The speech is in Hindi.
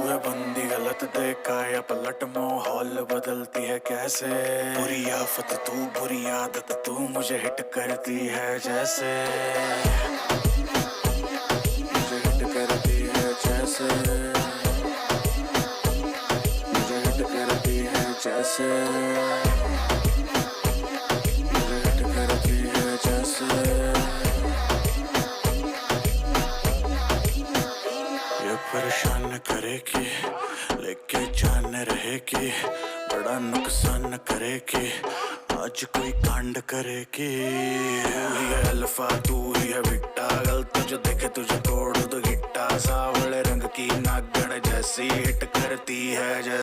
है बंदी गलत देखा या पलट माहौल बदलती है कैसे। बुरी आफत तू बुरी आदत तू मुझे हिट करती है जैसे, मुझे हिट करती है जैसे, मुझे हिट करती है जैसे, मुझे हिट करती है जैसे। ये परेशान करेगी लेके जान रहेगी, बड़ा नुकसान करेगी, आज कोई कांड करेगी। तू ही है अल्फा तू ही है बीटा, गलत जो देखे तुझे तोड़ दो गिट्टा। सावले रंग की नागण जैसी हिट करती है जैसे।